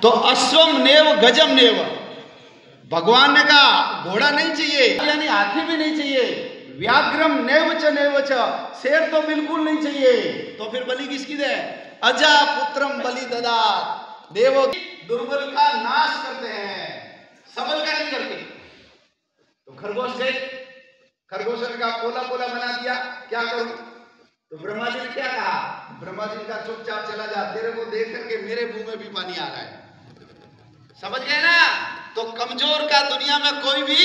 तो अश्वम नेव गजम नेव, भगवान ने कहा घोड़ा नहीं चाहिए यानी हाथी भी नहीं चाहिए, व्याघ्रम नेव च, शेर तो बिल्कुल नहीं चाहिए। तो फिर बलि किसकी दे? अजा पुत्रम बलि ददात, देवो दुर्बल का नाश करते हैं, सबल का नहीं करते। तो खरगोश गए, खरगोश ने कहा पोला पोला बना दिया, क्या करूं? तो ब्रह्मा जी ने क्या कहा? ब्रह्मा जी ने कहा चुपचाप चला जा, तेरे को देख करके मेरे मुंह में भी पानी आ रहा है। समझ गए ना? तो कमजोर का दुनिया में कोई भी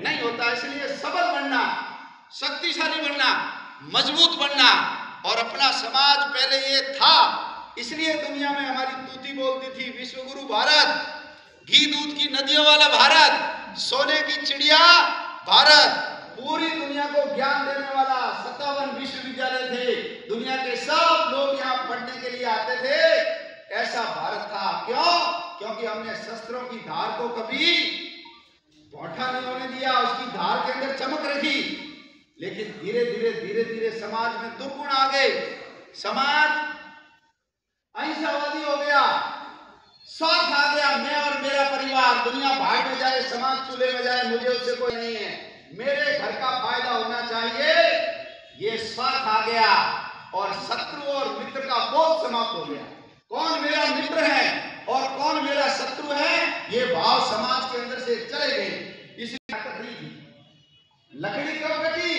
नहीं होता, इसलिए सबल बनना, शक्तिशाली बनना, मजबूत बनना। और अपना समाज पहले ये था, इसलिए दुनिया में हमारी तूती बोलती थी विश्व गुरु भारत, घी दूध की नदियों वाला भारत, सोने की चिड़िया भारत, पूरी दुनिया को ज्ञान देने वाला 57 विश्वविद्यालय थे, दुनिया के सब लोग यहाँ पढ़ने के लिए आते थे, ऐसा भारत था। क्यों? क्योंकि हमने शस्त्रों की धार को कभी पौठा नहीं होने दिया, उसकी धार के अंदर चमक रखी। लेकिन धीरे धीरे समाज में दुर्गुण आ गए, समाज अहिंसावादी हो गया, स्वार्थ आ गया, मैं और मेरा परिवार, दुनिया भाग में जाए, समाज चूल्हे में जाए, मुझे उससे कोई नहीं है, मेरे घर का फायदा होना चाहिए, ये स्वार्थ आ गया। और शत्रु और मित्र का बोध समाप्त हो गया। कौन मेरा मित्र है और कौन मेरा शत्रु है, ये भाव समाज के अंदर से चले गए। इसलिए ताकत नहीं थी। लकड़ी कब कटी?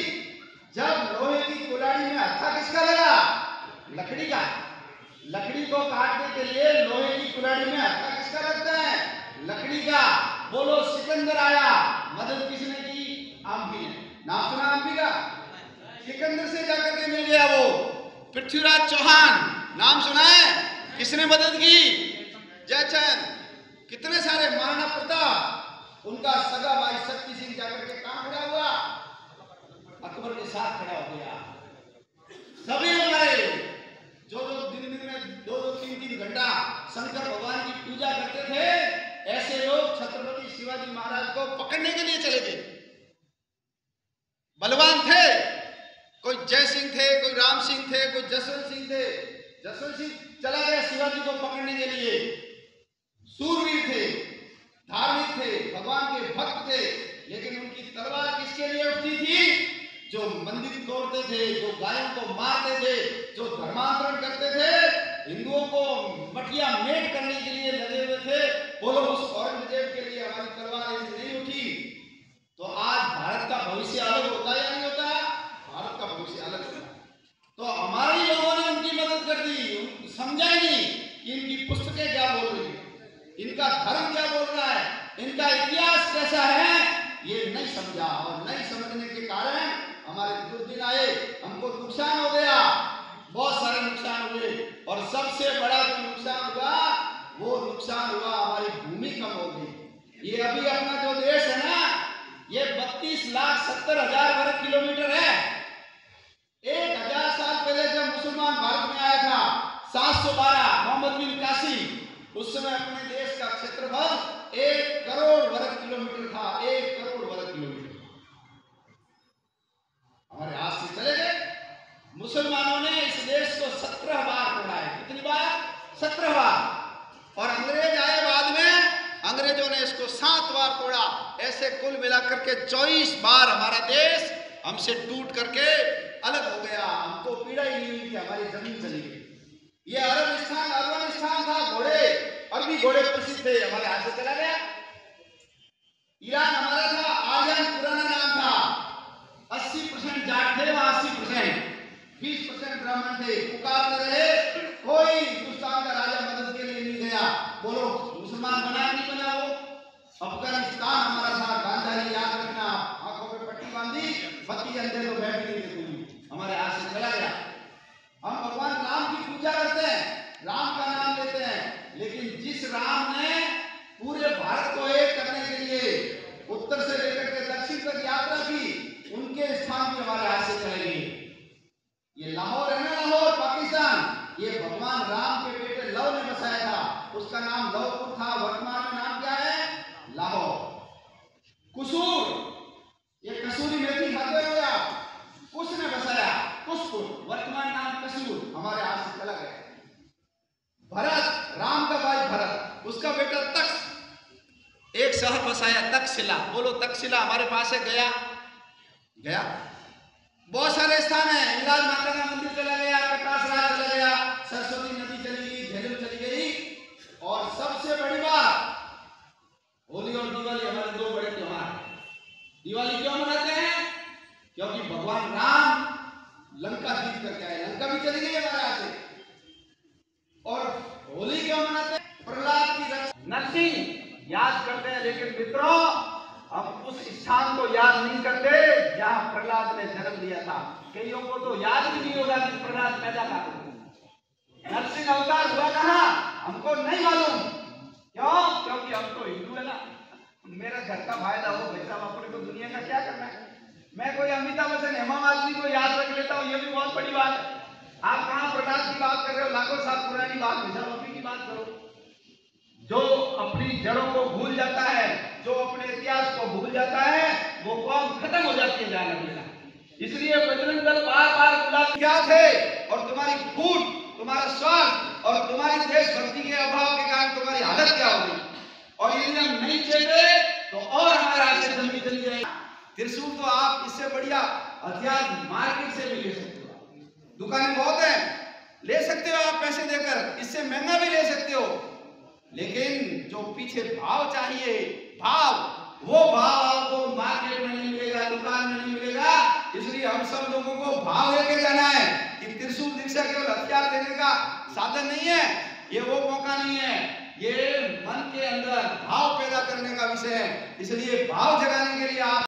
जब लोहे की कुल्हाड़ी में हत्था किसका लगा? लकड़ी का। लकड़ी को काटने के लिए लोहे की कुल्हाड़ी में हत्था किसका लगता है? लकड़ी का। बोलो सिकंदर आया, मदद किसने की? आम्बी ने। नाम सुना आम्बी का? सिकंदर से जाकर के मिल गया वो। पृथ्वीराज चौहान, नाम सुना है? किसने मदद की? जयचंद। कितने सारे, महाराणा प्रताप, उनका सगा भाई शक्ति सिंह जाकर के कहां खड़ा हुआ? अकबर के साथ खड़ा हो गया। सभी हमारे जो लोग दिन में 2-3 घंटा शंकर भगवान की पूजा करते थे, ऐसे लोग छत्रपति शिवाजी महाराज को पकड़ने के लिए चले गए। बलवान थे, कोई जय सिंह थे, कोई राम सिंह थे, कोई जसवंत सिंह थे। जसवंत सिंह चला गया शिवाजी को पकड़ने के लिए। सूरवीर थे, धार्मिक थे, भगवान के भक्त थे, लेकिन उनकी तलवार किसके लिए उठती थी? जो मंदिर तोड़ते थे, जो गायों को मारते थे, जो धर्मांतरण करते थे, हिंदुओं को मटिया मेट करने के लिए लगे हुए थे। बोलो उस औरंगजेब के लिए हमारी तलवार ऐसी नहीं उठी। तो आज भारत का भविष्य अलग होता है या नहीं होता? भारत का भविष्य अलग होता है। तो हमारे लोगों ने उनकी मदद कर दी, समझा ही नहीं कि इनकी पुस्तकें क्या बोल रही है, इनका धर्म क्या बोल रहा है, इनका इतिहास कैसा है, ये नहीं समझा। और नहीं समझने के कारण हमारे दुर्दिन आए, हमको नुकसान हो गया, बहुत सारे नुकसान हुए। और सबसे बड़ा जो नुकसान हुआ, वो नुकसान हुआ हमारी भूमि कम हो गई। ये अभी अपना जो देश है ना, ये 32,70,000 वर्ग किलोमीटर है। 1000 साल पहले जब मुसलमान भारत में आया था, 712 मोहम्मद बिन कासिम, उस समय अपने देश का क्षेत्रफल 1 करोड़ वर्ग किलोमीटर था। 1 करोड़ वर्ग किलोमीटर हमारे हाथ से चले गए। मुसलमानों ने इस देश को 17 बार तोड़ा है। कितनी बार? 17 बार। और अंग्रेज आए बाद में, अंग्रेजों ने इसको 7 बार तोड़ा। ऐसे कुल मिलाकर के 24 बार हमारा देश हमसे टूट करके अलग हो गया। हमको पीड़ा ही नहीं हुई कि हमारी जमीन चली गई। ये अरबिस्तान, अफगानिस्तान था, घोड़े, अरबी घोड़े प्रसिद्ध थे, हमारे हाथ से चला गया। ईरान हमारा था, आर्यन पुराना नाम था। 80% जाट थे, वहां 80%, 20% ब्राह्मण थे। पुकारते रहे, कोई हिंदुस्तान का राजा मदद के लिए नहीं गया। बोलो मुसलमान बना नहीं बना? वो अफगानिस्तान हमारा था, गांधारी याद रखना, आंखों पे पट्टी बांधी, बत्ती अंधेरे में बैठ नहीं देखूंगी, हमारे हाथ से चला गया। हम भगवान राम की पूजा करते हैं, राम का नाम लेते हैं, लेकिन जिस राम ने पूरे भारत को एक करने के लिए उत्तर से लेकर के दक्षिण तक यात्रा की, उनके स्थान भी हमारे हाथ से चले गए। ये लाहौर है ना, लाहौर पाकिस्तान, ये भगवान राम के बेटे लव ने बसाया था। उसका नाम लवपुर था, वर्तमान में नाम क्या है? लाहौर। कुसूर, ये कसूरी मेथी खाते हो आप, उसने बसाया कुसपुर, वर्तमान नाम कसूर, हमारे हाथ से चला गया। उसका बेटा तक्ष एक शहर बसाया, तक्षशिला। बोलो तक्षशिला हमारे पास है, गया गया। बहुत सारे स्थान है, इलाज माता का मंदिर चला गया, प्रकाश राज चला गया, सरस्वती नदी चली गई, झेलम चली गई। और सबसे बड़ी बात, होली और दिवाली हमारे दो बड़े त्योहार हैं। दिवाली क्यों मनाते हैं? क्योंकि भगवान राम लंका जीत करके आए, लंका भी चली गई हमारे यहाँ से। और होली क्यों मनाते हैं? प्रहलाद की रक्षा, नरसिंह याद करते हैं, लेकिन मित्रों हम उस स्थान को याद नहीं करते जहां प्रहलाद ने जन्म लिया था। कईयों को तो याद भी नहीं होगा कि प्रहलाद पैदा कहाँ हुआ, नरसिंह अवतार हुआ कहाँ, हमको नहीं मालूम। क्यों? क्योंकि हम तो हिंदू है ना, मेरा घर का फायदा हो भाई साहब, अपने को दुनिया का क्या करना है। मैं कोई अमिताभ बच्चन, हेमा मालिनी को याद रख लेता हूँ, ये भी बहुत बड़ी बात है। आप कहाँ प्रहलाद की बात कर रहे हो? लाखों साल पुरानी बात, भाई साहब अभी की बात करो। जो अपनी जड़ों को भूल जाता है, जो अपने इतिहास को भूल जाता है, वो कौम खत्म हो जाती है जाने वाला। इसलिए बजरंग दल बार बार बुलाते क्या थे, और तुम्हारी फूट, तुम्हारा स्वार्थ और तुम्हारी देशभक्ति के अभाव के कारण तुम्हारी हालत क्या होगी। और यदि हम नहीं चले तो और हमारे हाथ से जल्दी चली जाएगी। त्रिशूल तो आप इससे बढ़िया हथियार मार्केट से भी ले सकते हो, दुकानें बहुत है, ले सकते हो आप पैसे देकर, इससे महंगा भी ले सकते हो। लेकिन जो पीछे भाव चाहिए, भाव, वो भाव आपको मार्केट में नहीं मिलेगा, दुकान में नहीं मिलेगा। इसलिए हम सब लोगों को भाव लेके जाना है कि त्रिशूल दीक्षा केवल हथियार देने का साधन नहीं है, ये वो मौका नहीं है, ये मन के अंदर भाव पैदा करने का विषय है। इसलिए भाव जगाने के लिए आप